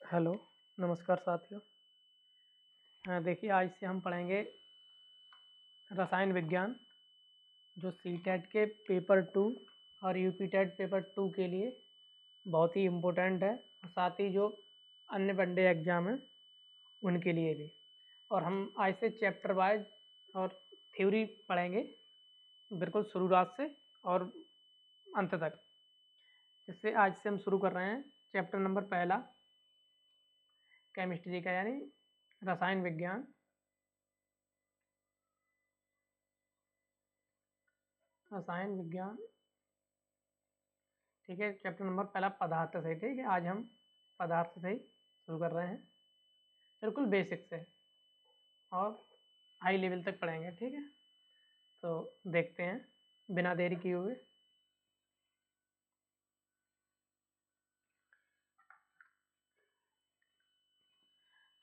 Hello, नमस्कार साथियों। देखिए आज से हम पढ़ेंगे रसायन विज्ञान, जो सीटेट के पेपर 2 और यूपीटेट पेपर 2 के लिए बहुत ही इम्पोर्टेंट है, और साथ ही जो अन्य वनडे एग्ज़ाम हैं उनके लिए भी। और हम आज से चैप्टर वाइज और थ्योरी पढ़ेंगे, बिल्कुल शुरुआत से और अंत तक। इससे आज से हम शुरू कर रहे हैं चैप्टर नंबर पहला, केमिस्ट्री का, यानी रसायन विज्ञान। रसायन विज्ञान, ठीक है। चैप्टर नंबर पहला पदार्थ से, ठीक है। आज हम पदार्थ से ही शुरू कर रहे हैं, बिल्कुल बेसिक से और हाई लेवल तक पढ़ेंगे, ठीक है। तो देखते हैं बिना देरी किए हुए।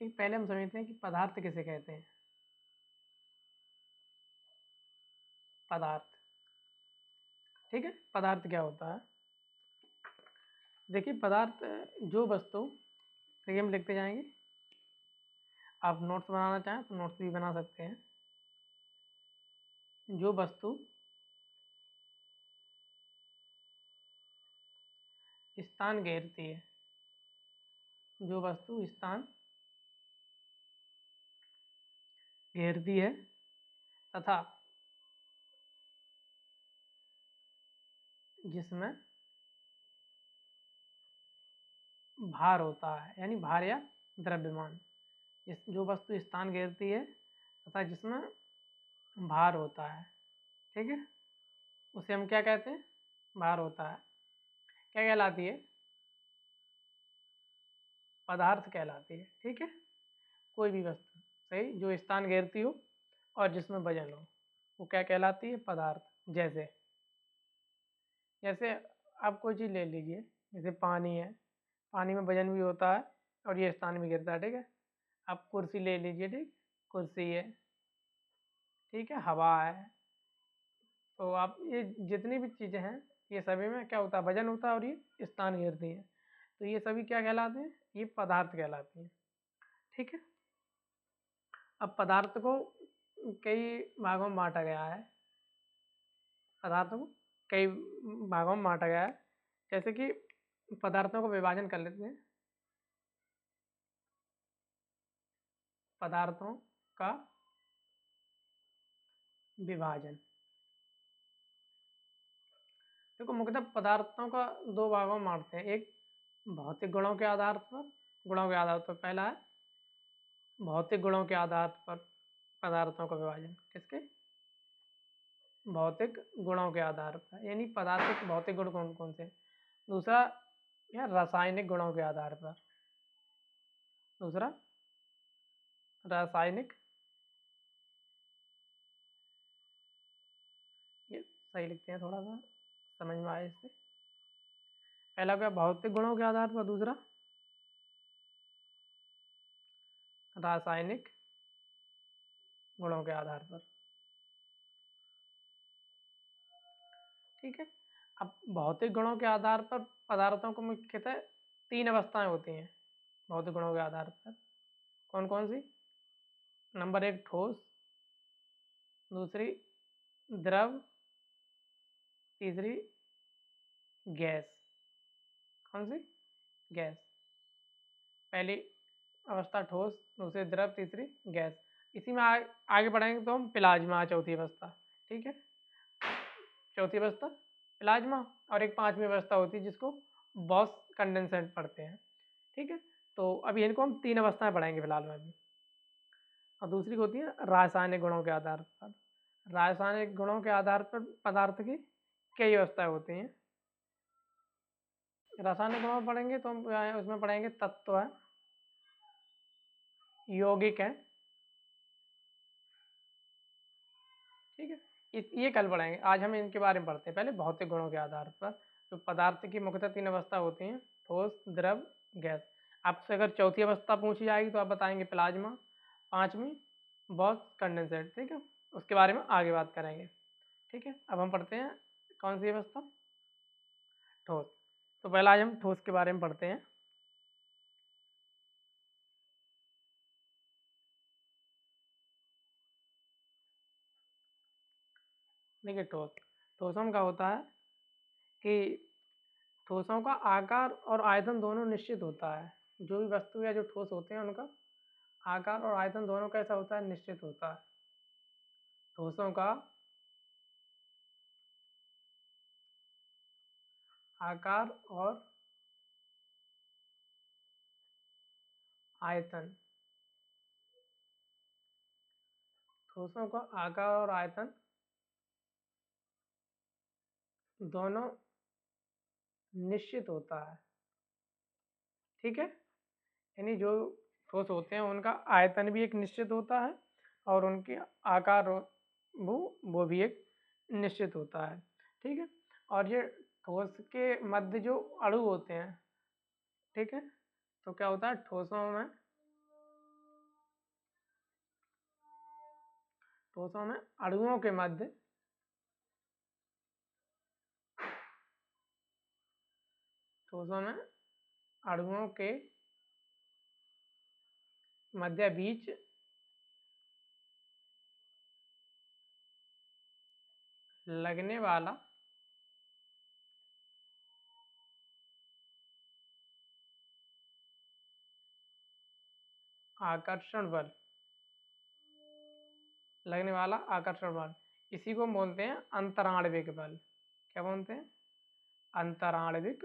पहले हम समझते हैं कि पदार्थ किसे कहते हैं। पदार्थ, ठीक है। पदार्थ क्या होता है? देखिए, पदार्थ जो वस्तु, देखिए हम लिखते जाएंगे। आप नोट्स बनाना चाहें तो नोट्स भी बना सकते हैं। जो वस्तु स्थान घेरती है, जो वस्तु स्थान घेरती है तथा जिसमें भार होता है, यानी भार या द्रव्यमान। जो वस्तु स्थान घेरती है तथा जिसमें भार होता है, ठीक है, उसे हम क्या कहते हैं? भार होता है। क्या कहलाती है? पदार्थ कहलाती है, ठीक है। कोई भी वस्तु, सही, जो स्थान घेरती हो और जिसमें वजन हो, वो क्या कहलाती है? पदार्थ। जैसे जैसे आप कोई चीज़ ले लीजिए, जैसे पानी है, पानी में वजन भी होता है और ये स्थान भी घेरता है, ठीक है। आप कुर्सी ले लीजिए, ठीक, कुर्सी है, ठीक है, हवा है। तो आप ये जितनी भी चीज़ें हैं, ये सभी में क्या होता है? वजन होता है और ये स्थान घेरती हैं। तो ये सभी क्या कहलाते हैं? ये पदार्थ कहलाती हैं, ठीक है। अब पदार्थ को कई भागों में बांटा गया है। पदार्थों को कई भागों में बांटा गया है। जैसे कि पदार्थों को विभाजन कर लेते हैं। पदार्थों का विभाजन, देखो मुख्यतः पदार्थों का दो भागों में बांटते हैं। एक भौतिक गुणों के आधार पर, गुणों के आधार पर। पहला है भौतिक गुणों के आधार पर पदार्थों का विभाजन। किसके? भौतिक गुणों के आधार पर, यानी पदार्थ के भौतिक गुण कौन कौन से। दूसरा या रासायनिक गुणों के आधार पर। दूसरा रासायनिक, ये सही लिखते हैं, थोड़ा सा समझ में आए इससे। पहला क्या? भौतिक गुणों के आधार पर। दूसरा रासायनिक गुणों के आधार पर, ठीक है। अब भौतिक गुणों के आधार पर पदार्थों को मुख्यतः तीन अवस्थाएं होती हैं। भौतिक गुणों के आधार पर कौन कौन सी? नंबर एक ठोस, दूसरी द्रव, तीसरी गैस। कौन सी? गैस। पहली अवस्था ठोस, दूसरी द्रव, तीसरी गैस। इसी में आगे बढ़ेंगे तो हम प्लाज्मा, चौथी अवस्था, ठीक है। चौथी अवस्था प्लाज्मा, और एक पांचवी अवस्था होती है जिसको बॉस कंडेंसेट पढ़ते हैं, ठीक है। तो अभी इनको हम तीन अवस्थाएं पढ़ेंगे फिलहाल में अभी। और दूसरी होती है रासायनिक गुणों के आधार पर। रासायनिक गुणों के आधार पर पदार्थ की कई अवस्थाएं होती हैं। रासायनिक गुणों में पढ़ेंगे तो हम उसमें पढ़ेंगे तत्व है, यौगिक है, ठीक है। ये कल पढ़ेंगे। आज हम इनके बारे में पढ़ते हैं। पहले भौतिक गुणों के आधार पर जो पदार्थ की मुख्यतः तीन अवस्था होती हैं, ठोस, द्रव, गैस। आपसे अगर चौथी अवस्था पूछी जाएगी तो आप बताएंगे प्लाज्मा, पांचवी बॉस कंडेंसेट, ठीक है। उसके बारे में आगे बात करेंगे, ठीक है। अब हम पढ़ते हैं कौन सी अवस्था? ठोस। तो पहला आज हम ठोस के बारे में पढ़ते हैं। देखिए ठोसों में क्या होता है कि ठोसों का आकार और आयतन दोनों निश्चित होता है। जो भी वस्तु या जो ठोस होते हैं उनका आकार और आयतन दोनों कैसा होता है, निश्चित होता है। ठोसों का आकार और आयतन, ठोसों का आकार और आयतन दोनों निश्चित होता है। ठीक है, यानी जो ठोस होते हैं उनका आयतन भी एक निश्चित होता है और उनके आकार वो भी एक निश्चित होता है। ठीक है, और ये ठोस के मध्य जो अणु होते हैं, ठीक है, तो क्या होता है ठोसों में अणुओं के मध्य अणुओं के मध्य बीच लगने वाला आकर्षण बल, इसी को बोलते हैं अंतराण्विक बल। क्या बोलते हैं, अंतराण्विक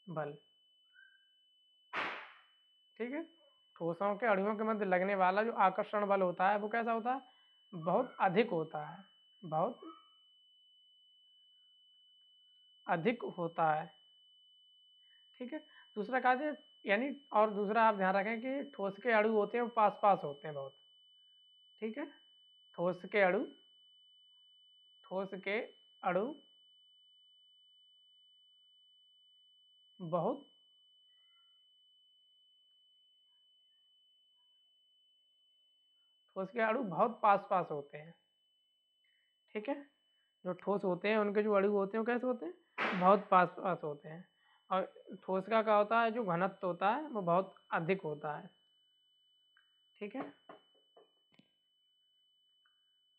बल। ठीक है, ठोसों के अणुओं के मध्य लगने वाला जो आकर्षण बल होता है वो कैसा होता है, बहुत अधिक होता है, बहुत अधिक होता है। ठीक है, दूसरा कार्य यानी, और दूसरा आप ध्यान रखें कि ठोस के अणु होते हैं वो पास पास होते हैं बहुत। ठीक है, ठोस के अणु बहुत ठोस के अणु बहुत पास पास होते हैं। ठीक है, जो ठोस होते हैं उनके जो अणु होते हैं वो कैसे होते हैं, बहुत पास पास होते हैं। और ठोस का क्या होता है, जो घनत्व होता है वो बहुत अधिक होता है। ठीक है,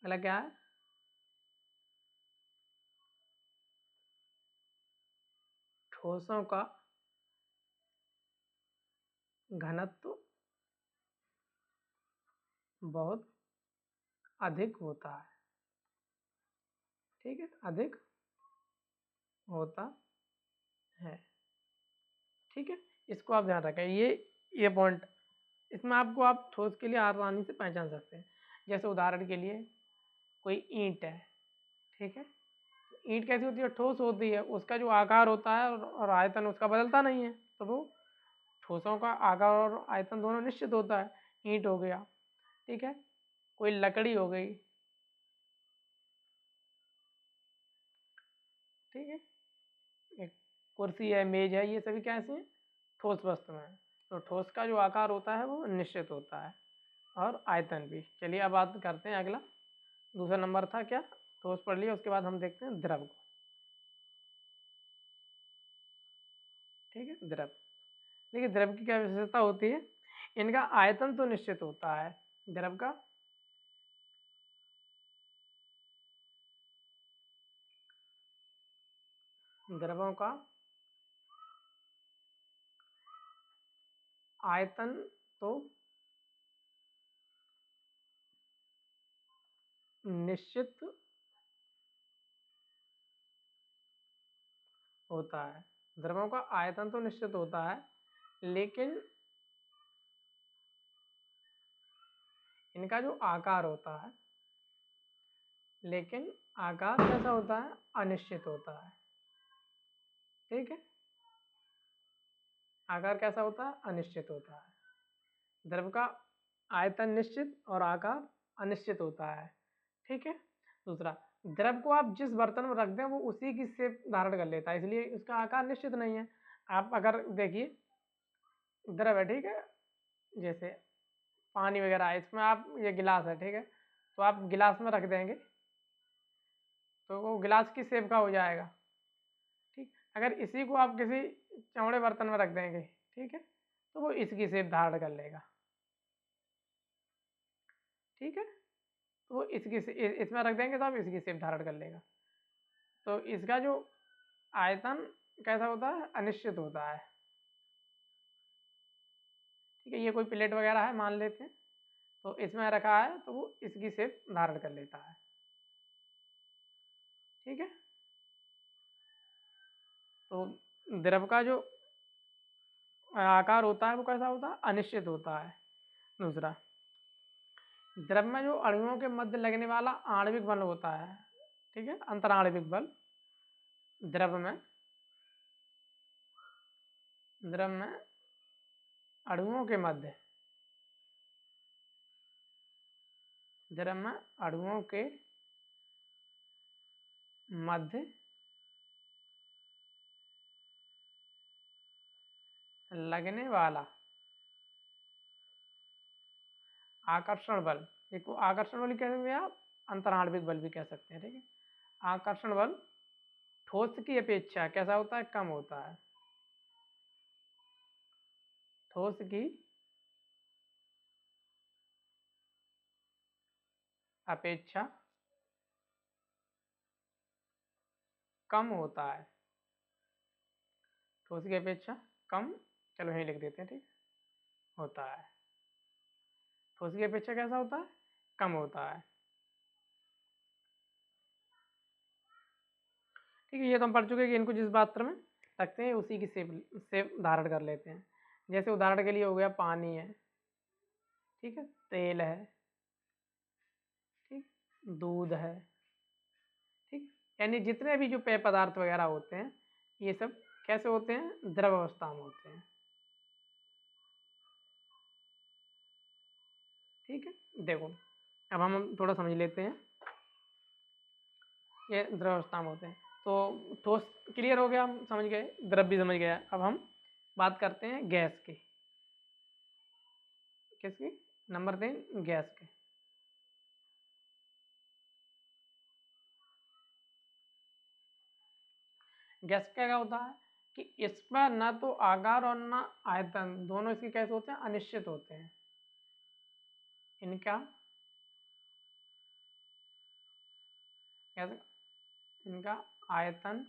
अगला क्या है, ठोसों का घनत्व बहुत अधिक होता है। ठीक है, अधिक होता है। ठीक है, इसको आप ध्यान रखें, ये पॉइंट, इसमें आपको आप ठोस के लिए आसानी से पहचान सकते हैं। जैसे उदाहरण के लिए कोई ईंट है, ठीक है, ईंट कैसी होती है, ठोस होती है, उसका जो आकार होता है और आयतन उसका बदलता नहीं है, तो वो ठोसों का आकार और आयतन दोनों निश्चित होता है। ईंट हो गया, ठीक है, कोई लकड़ी हो गई, ठीक है, एक कुर्सी है, मेज है, ये सभी कैसे हैं, ठोस वस्तु में। तो ठोस का जो आकार होता है वो निश्चित होता है और आयतन भी। चलिए अब बात करते हैं अगला, दूसरा नंबर था क्या, ठोस पढ़ लिया, उसके बाद हम देखते हैं द्रव को। ठीक है, द्रव, देखिए द्रव की क्या विशेषता होती है, इनका आयतन तो निश्चित होता है, द्रव का द्रवों का आयतन तो निश्चित होता है, द्रवों का आयतन तो निश्चित होता है, लेकिन इनका जो आकार होता है, लेकिन आकार कैसा होता है, अनिश्चित होता है। ठीक है, आकार कैसा होता है, अनिश्चित होता है। द्रव का आयतन निश्चित और आकार अनिश्चित होता है। ठीक है, दूसरा, द्रव को आप जिस बर्तन में रख दें वो उसी की शेप धारण कर लेता है, इसलिए उसका आकार निश्चित नहीं है। आप अगर देखिए द्रव है, ठीक है, जैसे पानी वगैरह है, इसमें आप, ये गिलास है, ठीक है, तो आप गिलास में रख देंगे तो वो गिलास की शेप का हो जाएगा। ठीक, अगर इसी को आप किसी चौड़े बर्तन में रख देंगे, ठीक है, तो वो इसकी शेप धारण कर लेगा। ठीक है, तो वो इसमें रख देंगे तो आप इसकी शेप धारण कर लेगा। तो इसका जो आयतन कैसा होता है, अनिश्चित होता है। ठीक है, ये कोई प्लेट वगैरह है मान लेते हैं, तो इसमें रखा है तो वो इसकी शेप धारण कर लेता है। ठीक है, तो द्रव का जो आकार होता है वो कैसा होता है, अनिश्चित होता है। दूसरा, द्रव में जो अणुओं के मध्य लगने वाला आणविक बल होता है, ठीक है, अंतराणविक बल, द्रव में अणुओं के मध्य लगने वाला आकर्षण बल, एक आकर्षण बल कह सकते हैं आप, अंतराणविक बल भी कह सकते हैं। ठीक है, आकर्षण बल ठोस की अपेक्षा कैसा होता है, कम होता है। ठोस की अपेक्षा कम होता है। ठोस की अपेक्षा कम, चलो यहीं लिख देते हैं, ठीक होता है। ठोस की अपेक्षा कैसा होता है, कम होता है। ठीक है, ये तो हम पढ़ चुके हैं कि इनको जिस पात्र में रखते हैं उसी की शेप धारण कर लेते हैं। जैसे उदाहरण के लिए हो गया पानी है, ठीक है, तेल है, ठीक, दूध है, ठीक, यानी जितने भी जो पेय पदार्थ वगैरह होते हैं ये सब कैसे होते हैं, द्रव अवस्था में होते हैं। ठीक है, देखो अब हम थोड़ा समझ लेते हैं, ये द्रव अवस्था में होते हैं। तो ठोस क्लियर हो गया, हम समझ गए, द्रव भी समझ गया। अब हम बात करते हैं गैस की। किसकी, नंबर 3 गैस के। गैस क्या होता है कि इसमें ना तो आकार और ना आयतन, दोनों इसके कैसे होते हैं, अनिश्चित होते हैं। इनका कैसे, इनका आयतन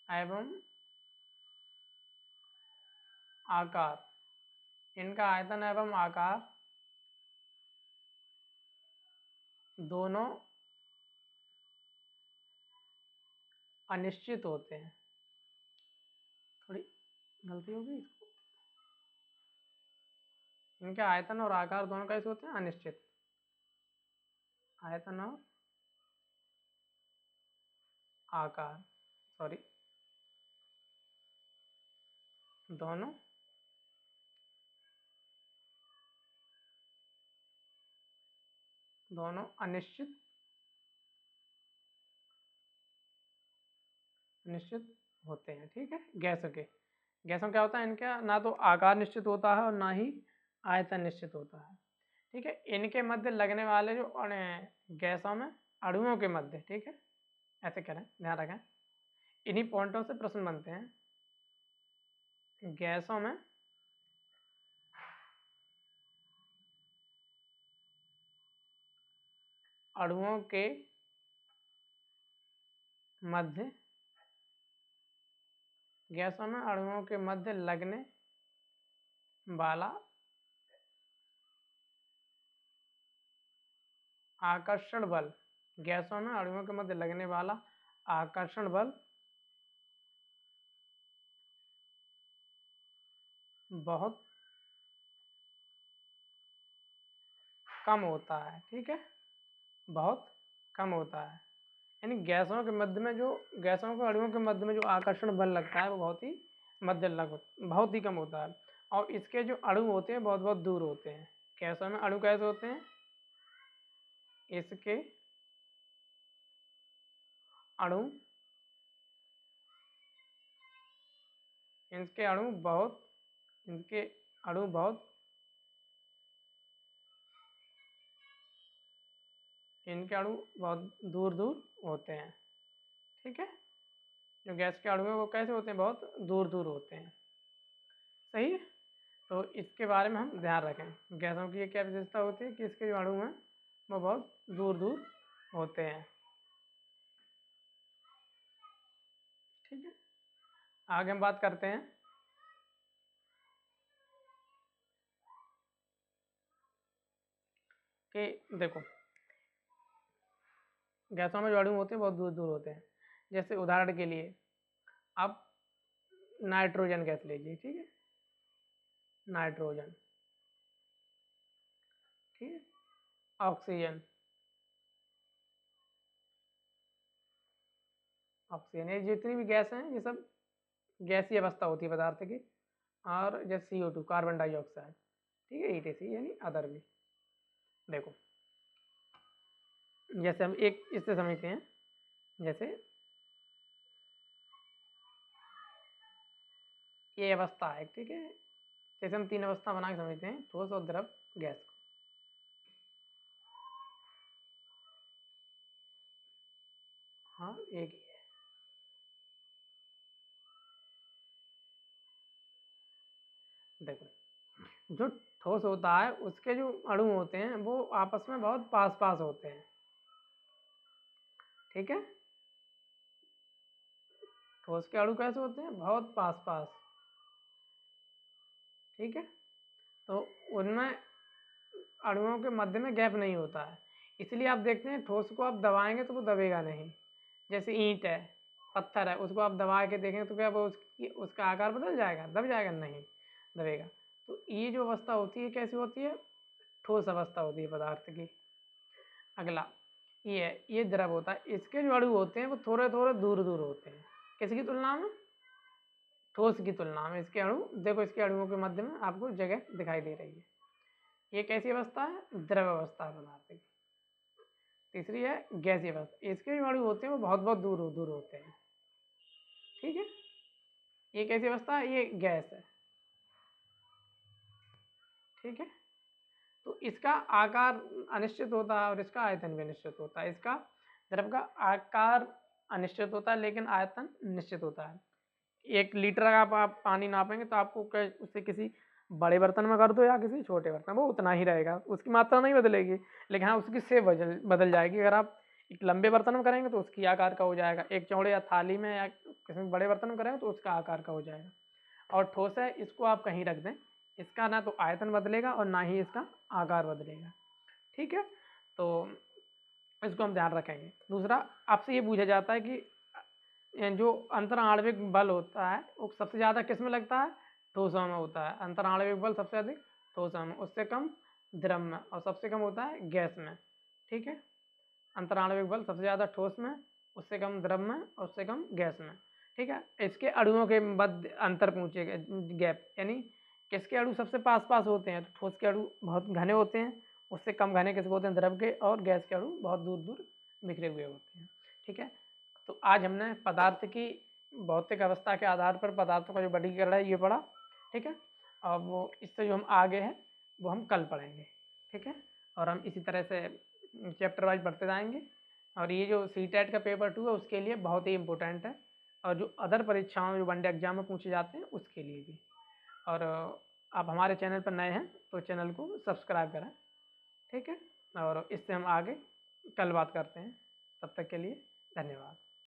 एवं आकार, इनका आयतन एवं आकार दोनों अनिश्चित होते हैं। थोड़ी गलती होगी इसको, इनके आयतन और आकार दोनों कैसे होते हैं, अनिश्चित। आयतन और आकार, सॉरी, दोनों अनिश्चित होते हैं। ठीक है, गैसों के, गैसों क्या होता है, इनका ना तो आकार निश्चित होता है और ना ही आयतन निश्चित होता है। ठीक है, इनके मध्य लगने वाले जो गैसों में अणुओं के मध्य, ठीक है, ऐसे करें, ध्यान रखें, इन्हीं पॉइंटों से प्रश्न बनते हैं। गैसों में अणुओं के मध्य, गैसों में अणुओं के मध्य लगने वाला आकर्षण बल, गैसों में अणुओं के मध्य लगने वाला आकर्षण बल बहुत कम होता है। ठीक है, बहुत कम होता है, यानी गैसों के मध्य में जो, गैसों के अणुओं के मध्य में जो आकर्षण बल लगता है वो बहुत ही बहुत ही कम होता है। और इसके जो अणु होते हैं बहुत बहुत दूर होते हैं। गैसों में अणु कैसे होते हैं, इसके अणु, इनके अणु बहुत, इनके अणु बहुत, इनके अणु बहुत दूर दूर होते हैं। ठीक है, जो गैस के अणु हैं वो कैसे होते हैं, बहुत दूर दूर होते हैं। सही है, तो इसके बारे में हम ध्यान रखें। गैसों की ये क्या विशेषता होती है कि इसके जो अणु हैं वो बहुत दूर दूर होते हैं। ठीक है, आगे हम बात करते हैं कि देखो गैसों में जो अणु होते हैं बहुत दूर दूर होते हैं। जैसे उदाहरण के लिए आप नाइट्रोजन गैस लीजिए, ठीक है, नाइट्रोजन, ठीक है, ऑक्सीजन, ऑक्सीजन, ये जितनी भी गैस हैं ये सब गैसीय अवस्था होती है पदार्थ की। और जैसे CO2 कार्बन डाइऑक्साइड, ठीक है, ETC यानी अदर भी। देखो जैसे हम एक इससे समझते हैं, जैसे ये अवस्था है, ठीक है, जैसे हम 3 अवस्था बना के समझते हैं, ठोस और द्रव गैस को। हाँ एक ही है। देखो जो ठोस होता है उसके जो अणु होते हैं वो आपस में बहुत पास पास होते हैं, ठीक है। ठोस के अणु कैसे होते हैं? बहुत पास पास, ठीक है। तो उनमें अणुओं के मध्य में गैप नहीं होता है, इसलिए आप देखते हैं ठोस को आप दबाएंगे तो वो दबेगा नहीं। जैसे ईंट है, पत्थर है, उसको आप दबा के देखेंगे तो क्या वो उसका आकार बदल जाएगा? दब जाएगा? नहीं दबेगा। तो ये जो अवस्था होती है कैसी होती है? ठोस अवस्था होती है पदार्थ की। अगला ये है, ये द्रव होता है। इसके जो अणु होते हैं वो थोड़े थोड़े दूर दूर होते हैं, किसकी तुलना में? ठोस की तुलना में। इसके अणु देखो, इसके अणुओं के मध्य में आपको जगह दिखाई दे रही है। ये कैसी अवस्था है? द्रव अवस्था है पदार्थ की। तीसरी है गैसीय अवस्था। इसके जो अणु होते हैं वो बहुत बहुत दूर दूर होते हैं, ठीक है। ये कैसी अवस्था है? ये गैस है, ठीक है। तो इसका आकार अनिश्चित होता है और इसका आयतन भी निश्चित होता है। इसका द्रव का आकार अनिश्चित होता है लेकिन आयतन निश्चित होता है। 1 लीटर का आप पानी नापेंगे तो आपको उससे किसी बड़े बर्तन में कर दो या किसी छोटे बर्तन में, वो उतना ही रहेगा, उसकी मात्रा नहीं बदलेगी। लेकिन हाँ उसकी शेप बदल जाएगी। अगर आप एक लंबे बर्तन में करेंगे तो उसकी आकार का हो जाएगा, एक चौड़े या थाली में या किसी बड़े बर्तन में करेंगे तो उसका आकार का हो जाएगा। और ठोस है, इसको आप कहीं रख दें, इसका ना तो आयतन बदलेगा और ना ही इसका आकार बदलेगा, ठीक है। तो इसको हम ध्यान रखेंगे। दूसरा आपसे ये पूछा जाता है कि जो अंतराण्विक बल होता है वो सबसे ज़्यादा किस में लगता है? ठोसों में होता है। अंतराण्विक बल सबसे अधिक ठोसों में, उससे कम द्रव में, और सबसे कम होता है गैस में, ठीक है। अंतराण्विक बल सबसे ज़्यादा ठोस में, उससे कम द्रव में और उससे कम गैस में, ठीक है। इसके अणुओं के मध्य अंतर पूछेगा, गैप, यानी किसके अणु सबसे पास पास होते हैं? तो ठोस के अणु बहुत घने होते हैं, उससे कम घने किसके होते हैं? द्रव के। और गैस के अणु बहुत दूर दूर बिखरे हुए होते हैं, ठीक है। तो आज हमने पदार्थ की भौतिक अवस्था के आधार पर पदार्थों का जो वर्गीकरण है ये पढ़ा, ठीक है। अब वो इससे जो हम आगे हैं वो हम कल पढ़ेंगे, ठीक है। और हम इसी तरह से चैप्टर वाइज बढ़ते जाएंगे। और ये जो CTET का पेपर 2 है उसके लिए बहुत ही इंपॉर्टेंट है, और जो अदर परीक्षाओं जो वनडे एग्जाम में पूछे जाते हैं उसके लिए भी। और आप हमारे चैनल पर नए हैं तो चैनल को सब्सक्राइब करें, ठीक है। और इससे हम आगे कल बात करते हैं। तब तक के लिए धन्यवाद।